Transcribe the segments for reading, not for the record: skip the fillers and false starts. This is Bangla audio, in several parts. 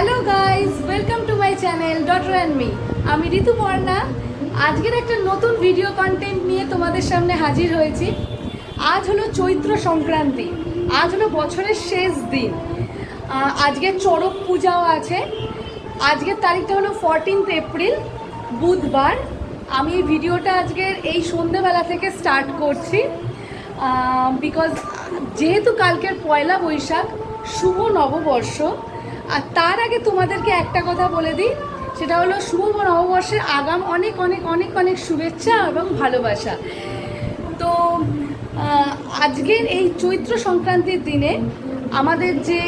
Hello guys, welcome to my channel daughter and me. আমি ঋতুপর্ণা। আজকের একটা নতুন ভিডিও কন্টেন্ট নিয়ে তোমাদের সামনে হাজির হয়েছি। আজ হলো চৈত্র সংক্রান্তি, আজ হলো বছরের শেষ দিন। আজকে চড়ক পূজাও আছে। আজকের তারিখটা হলো 14 এপ্রিল, বুধবার। আমি এই ভিডিওটা আজকের এই সন্ধ্যেবেলা থেকে স্টার্ট করছি, বিকজ যেহেতু কালকের পয়লা বৈশাখ, শুভ নববর্ষ। আর তার আগে তোমাদেরকে একটা কথা বলে দিই, সেটা হলো শুভ নববর্ষের আগাম অনেক অনেক অনেক অনেক শুভেচ্ছা এবং ভালোবাসা। তো আজকের এই চৈত্র সংক্রান্তির দিনে আমাদের যে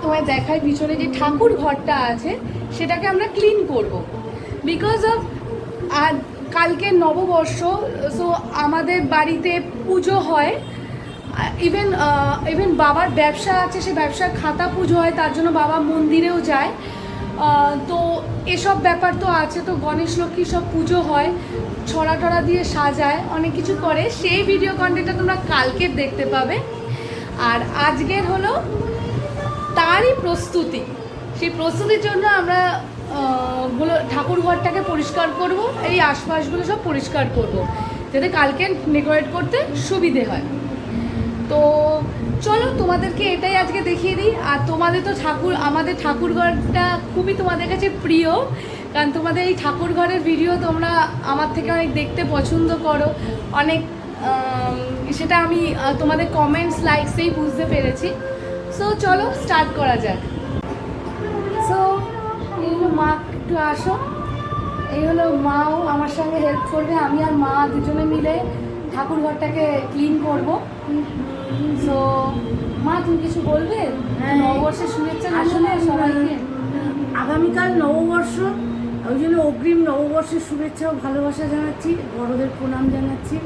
তোমায় দেখায় পিছনে যে ঠাকুর ঘরটা আছে, সেটাকে আমরা ক্লিন করব। বিকজ অফ আর কালকে নববর্ষ, সো আমাদের বাড়িতে পুজো হয়। ইভেন বাবার ব্যবসা আছে, সে ব্যবসার খাতা পুজো হয়, তার জন্য বাবা মন্দিরেও যায়। তো এসব ব্যাপার তো আছে। তো গণেশ লক্ষ্মী সব পুজো হয়, ছড়া টড়া দিয়ে সাজায়, অনেক কিছু করে। সেই ভিডিও কন্টেন্টটা তোমরা কালকে দেখতে পাবে। আর আজকের হলো তারই প্রস্তুতি। সেই প্রস্তুতির জন্য আমরা ঠাকুর ঘরটাকে পরিষ্কার করব, এই আশপাশগুলো সব পরিষ্কার করব, যাতে কালকে ডেকোরেট করতে সুবিধে হয়। তো চলো তোমাদেরকে এটাই আজকে দেখিয়ে দিই। আর তোমাদের তো আমাদের ঠাকুর ঘরটা খুবই তোমাদের কাছে প্রিয়, কারণ তোমাদের এই ঠাকুর ঘরের ভিডিও তোমরা আমার থেকে অনেক দেখতে পছন্দ করো অনেক। সেটা আমি তোমাদের কমেন্টস লাইকসেই বুঝতে পেরেছি। সো চলো স্টার্ট করা যাক। সো এই হলো মা, একটু আসো। এই হলো মাও আমার সঙ্গে হেল্প করবে। আমি আর মা দুজনে মিলে ঠাকুর ঘরটাকে ক্লিন করব। সো মা, তুমি কিছু বলবে? নববর্ষের শুভেচ্ছা আসলে সবাইকে। আগামীকাল নববর্ষ, ওই জন্য অগ্রিম নববর্ষের শুভেচ্ছা ও ভালোবাসা জানাচ্ছি, বড়দের প্রণাম জানাচ্ছি।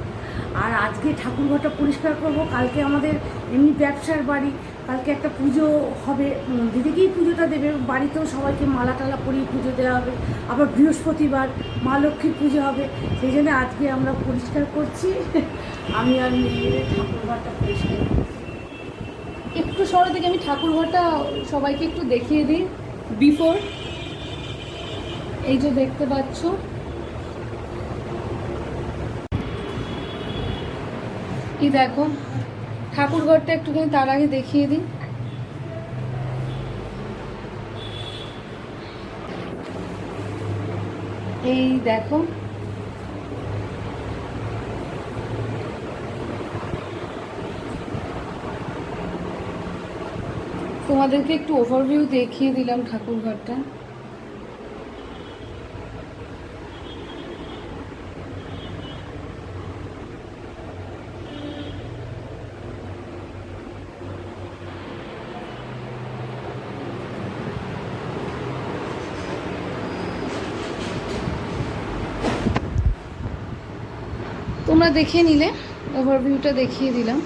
আর আজকে ঠাকুর ঘরটা পরিষ্কার করব। কালকে আমাদের এমনি ব্যবসার বাড়ি, কালকে একটা পুজো হবে, মন্দির থেকেই পুজোটা দেবে, বাড়িতেও সবাইকে মালা টালা পরিয়ে পুজো দেওয়া হবে। আবার বৃহস্পতিবার মা লক্ষ্মীর পুজো হবে, সেই জন্য আজকে আমরা পরিষ্কার করছি। আমি আর মেয়ের ঠাকুর ঘরটা পরিষ্কার করছি। একটু সরে থেকে আমি ঠাকুর ঘরটা সবাইকে একটু দেখিয়ে দিই বিফোর। এই যে দেখতে পাচ্ছ, এই দেখো ঠাকুর ঘরটা একটুখানি তার আগে দেখিয়ে দিই। এই দেখো, তোমাদেরকে একটু ওভারভিউ দেখিয়ে দিলাম ঠাকুর ঘরটা। তোমরা দেখে নিলে, ওভারভিউটা দেখিয়ে দিলাম।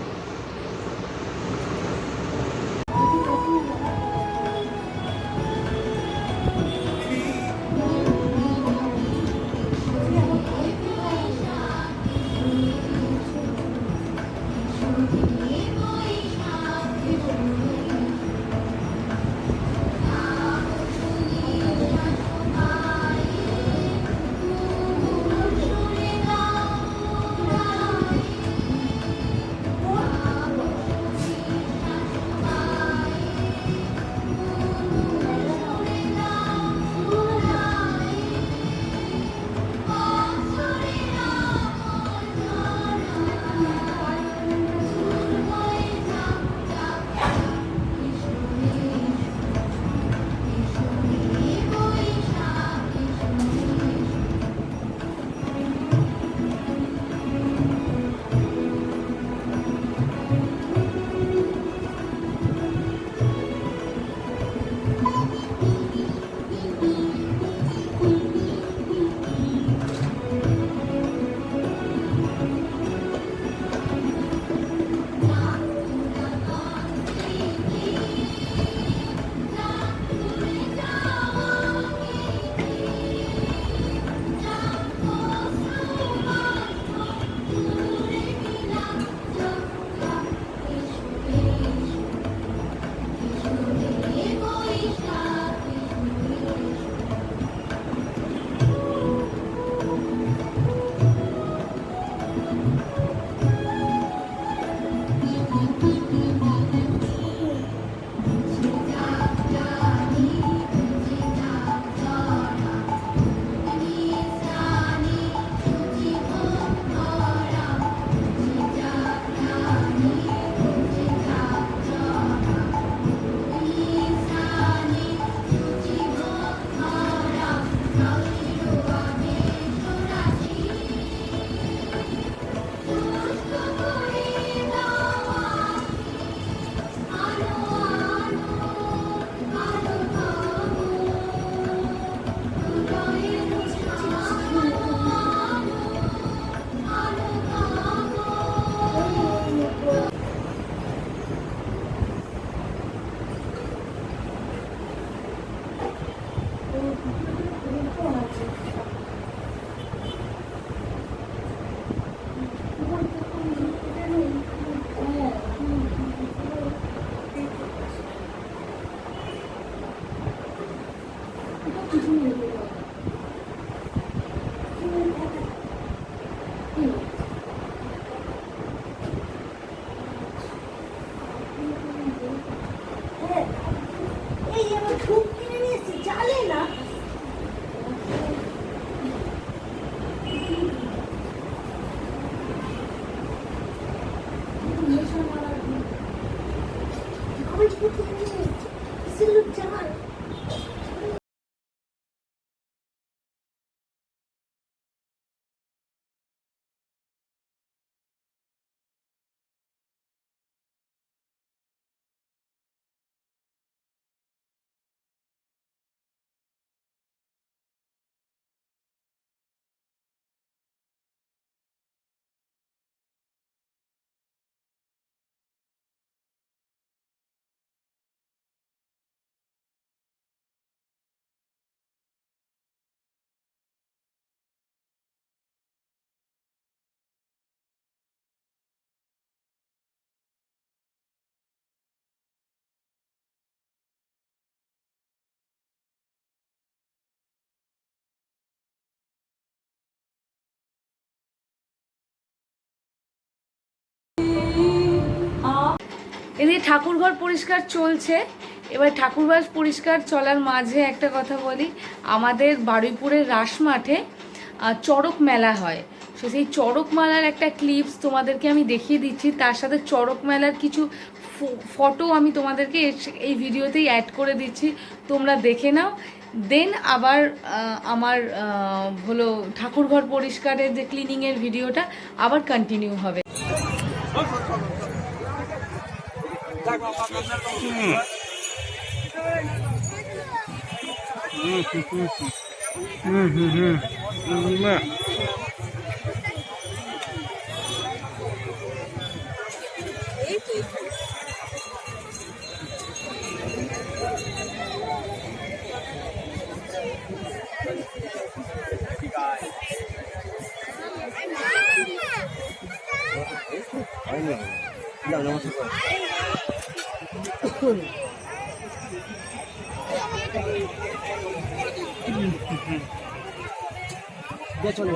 এই আমার ধূপ কিনে নিয়ে এসেছি, জ্বালে না। আমি ধূপ কিনে নিয়ে এসেছি, কিসের জ্বাল? এদিকে ঠাকুরঘর পরিষ্কার চলছে। এবার ঠাকুরঘর পরিষ্কার চলার মাঝে একটা কথা বলি, আমাদের বারুইপুরের রাসমাঠে চড়ক মেলা হয়। তো সেই চড়ক মেলার একটা ক্লিপস তোমাদেরকে আমি দেখিয়ে দিচ্ছি, তার সাথে চড়ক মেলার কিছু ফটো আমি তোমাদেরকে এই ভিডিওতেই অ্যাড করে দিচ্ছি, তোমরা দেখে নাও। দেন আবার আমার হলো ঠাকুরঘর পরিষ্কারের যে ক্লিনিংয়ের ভিডিওটা আবার কন্টিনিউ হবে। চলে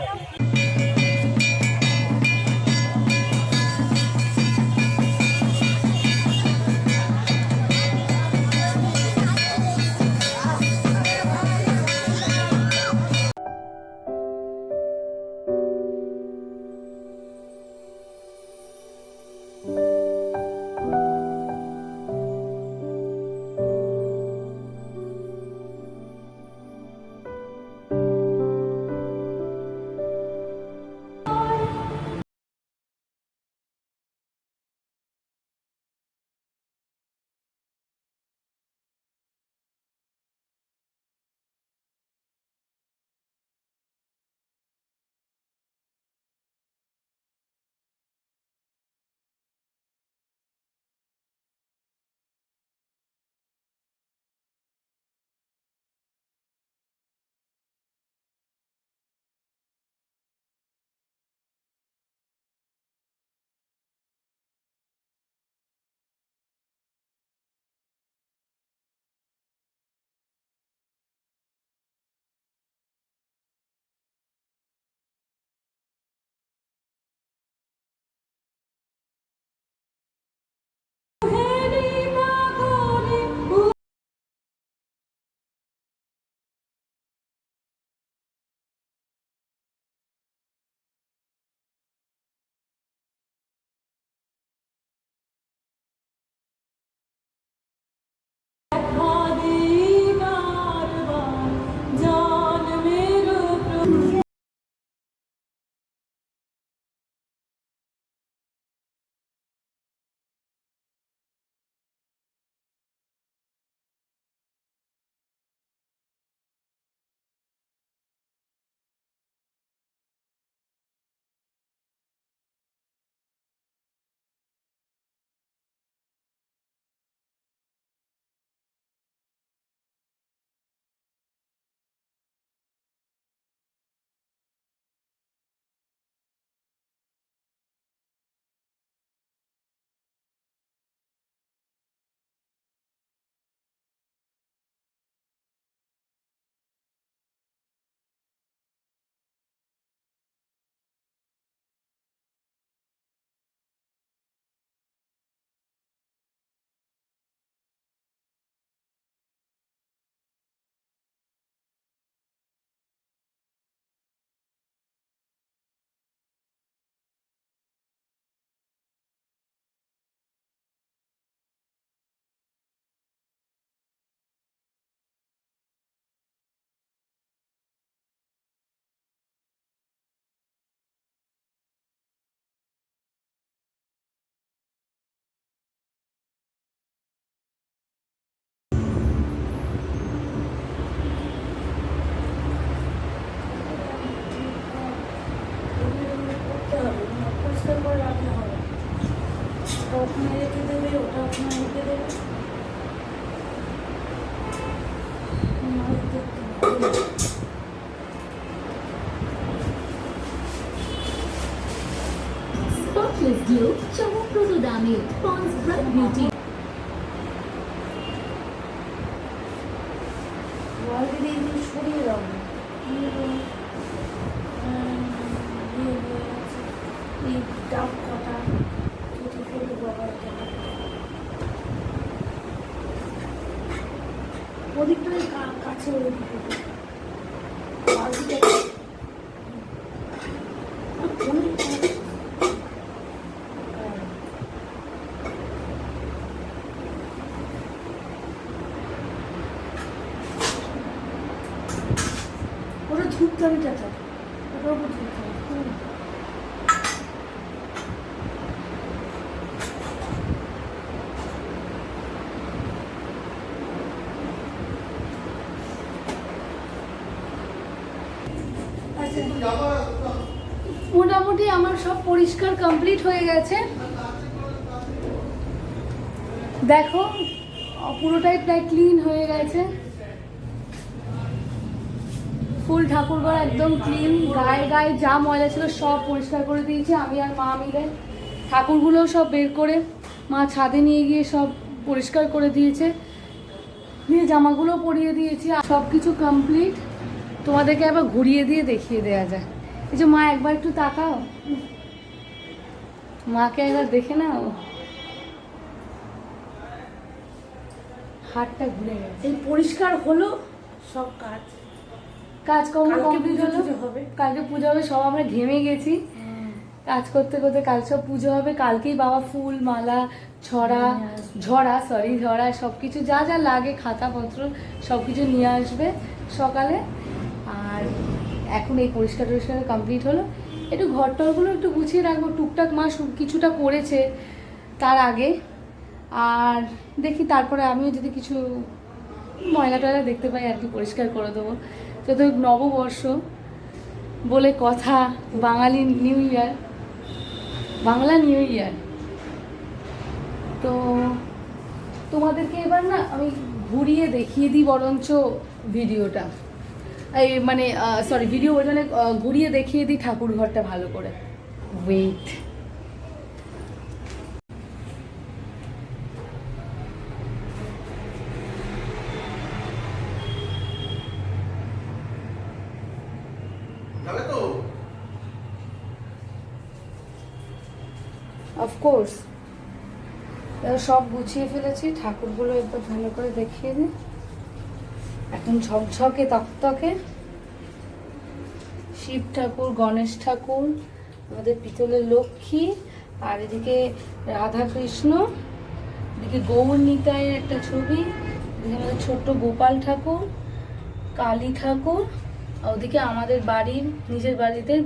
ওখানে রেখে দেবে, ওটা ওখানে রেখে দেবে। মাছ দেখতে ভালো লাগে। Spotless glow, চমকপ্রদ দামে Pond's Bright Beauty। অলরেডি এগুলো সরিয়ে দাও না। এই ডাব কটা কেটে ফেলে বাবার ওদিকটাই কাছে ওদিকে বালতিটা ওটা ধূপদানিটা থাকে, ওটার উপর ধূপদানি। মোটামুটি আমার সব পরিষ্কার কমপ্লিট হয়ে গেছে। দেখো পুরোটাই প্রায় ক্লিন হয়ে গেছে। ফুল ঠাকুরঘর একদম ক্লিন, গায়ে গায়ে যা ময়লা ছিল সব পরিষ্কার করে দিয়েছি আমি আর মা মিলে। ঠাকুরগুলোও সব বের করে মা ছাদে নিয়ে গিয়ে সব পরিষ্কার করে দিয়েছে, দিয়ে জামাগুলো পরিয়ে দিয়েছি। সব কিছু কমপ্লিট। তোমাদেরকে একবার ঘুরিয়ে দিয়ে দেখিয়ে দেওয়া যায়। এই যে মা একবার একটু তাকাও, মাকে একবার দেখে নাও, হাতটা ঘুরে গেছে। এই পরিষ্কার হলো সব কাজকর্ম কালকে কমপ্লিট পুজো হলো, টুজো হবে। কালকে পুজো হবে। সব আমরা ঘেমে গেছি কাজ করতে করতে। কাল সব পুজো হবে, কালকেই বাবা ফুল মালা ঝরা সব কিছু যা যা লাগে খাতাপত্র সব কিছু নিয়ে আসবে সকালে। আর এখন এই পরিষ্কার টরিষ্কার কমপ্লিট হলো। একটু ঘর টরগুলো একটু গুছিয়ে রাখবো, টুকটাক মা কিছুটা করেছে তার আগে। আর দেখি তারপরে আমিও যদি কিছু ময়লা টয়লা দেখতে পাই আর কি পরিষ্কার করে দেবো। যেহেতু নববর্ষ বলে কথা, Bangali new year, Bangla new year. তো তোমাদেরকে এবার না আমি ঘুরিয়ে দেখিয়ে দিই বরঞ্চ ভিডিওটা, এই মানে সরি ভিডিও ওইখানে ঘুরিয়ে দেখিয়ে দিই ঠাকুর ঘরটা ভালো করে। ওয়েট, অফকোর্স সব গুছিয়ে ফেলেছি। ঠাকুরগুলো একবার ভালো করে দেখিয়ে দিই, একদম ঝকঝকে তকতকে। শিব ঠাকুর, গণেশ ঠাকুর, আমাদের পিতলের লক্ষ্মী, আর এদিকে রাধা কৃষ্ণ, এদিকে গৌর নিতাইয়ের একটা ছবি, এদিকে আমাদের ছোট্ট গোপাল ঠাকুর, কালী ঠাকুর, আর ওদিকে আমাদের বাড়ির নিজের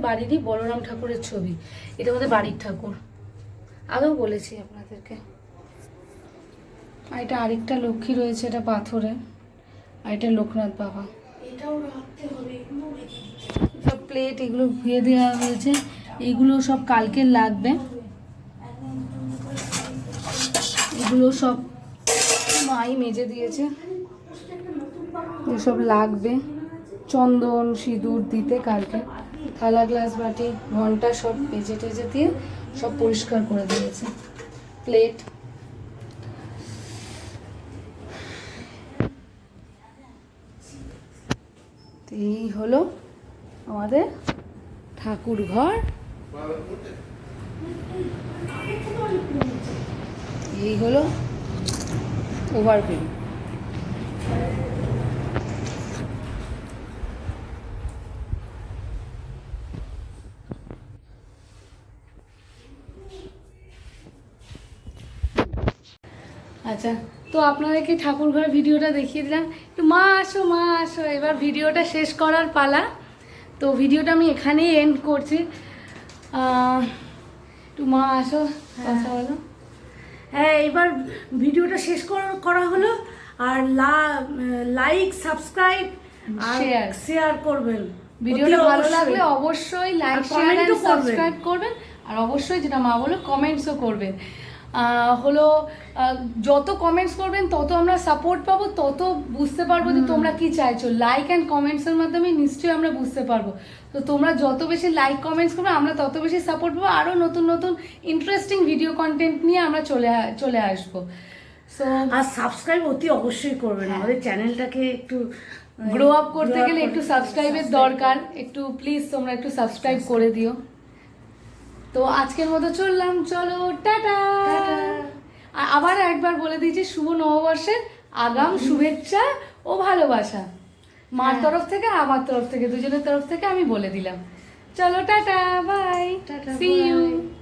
বাড়িরই বলরাম ঠাকুরের ছবি। এটা আমাদের বাড়ির ঠাকুর, আগেও বলেছি আপনাদেরকে। আর এটা আরেকটা লক্ষ্মী রয়েছে, এটা পাথরে, আর এটা লোকনাথ বাবা। এটাও রাখতে হবে, এগুলো রেখে দিতে সব প্লেট এগুলো ধুয়ে দেওয়া হয়েছে, এগুলো সব কালকে লাগবে। এগুলো সব মাই মেজে দিয়েছে, এসব লাগবে চন্দন সিঁদুর দিতে কালকে। থালা গ্লাস বাটি ঘন্টা সব মেজে টেজে দিয়ে সব পরিষ্কার করে দিয়েছে। প্লেট, এই হলো আমাদের ঠাকুর ঘর। এই হলো ওভারভিউ। আচ্ছা, তো আপনাদেরকে ঠাকুর ঘর ভিডিওটা দেখিয়ে দিলাম। একটু মা আসো, এবার ভিডিওটা শেষ করার পালা। তো ভিডিওটা আমি এখানেই এন্ড করছি। একটু মা আসো, কথা বলো। হ্যাঁ, এবার ভিডিওটা শেষ করা হলো। আর লাইক, সাবস্ক্রাইব আর শেয়ার করবেন। ভিডিওটা ভালো লাগলে অবশ্যই লাইক, শেয়ার আর সাবস্ক্রাইব করবেন। আর অবশ্যই যেটা মা বলো কমেন্টসও করবেন। হলো যত কমেন্টস করবেন তত আমরা সাপোর্ট পাবো, তত বুঝতে পারবো যে তোমরা কি চাইছো। লাইক অ্যান্ড কমেন্টসের মাধ্যমে নিশ্চয়ই আমরা বুঝতে পারবো। তো তোমরা যত বেশি লাইক কমেন্টস করবে আমরা তত বেশি সাপোর্ট পাবো, আরও নতুন নতুন ইন্টারেস্টিং ভিডিও কন্টেন্ট নিয়ে আমরা চলে আসবো। সো আর সাবস্ক্রাইব অতি অবশ্যই করবেন, আমাদের চ্যানেলটাকে একটু গ্রো আপ করতে গেলে একটু সাবস্ক্রাইবের দরকার, একটু প্লিজ তোমরা একটু সাবস্ক্রাইব করে দিও। তো আজকের মতো চললাম, চলো টাটা। আর আবার একবার বলে দিয়েছি শুভ নববর্ষের আগাম শুভেচ্ছা ও ভালোবাসা মার তরফ থেকে, আমার তরফ থেকে, দুজনের তরফ থেকে আমি বলে দিলাম। চলো tata, bye, tata, see you. bye.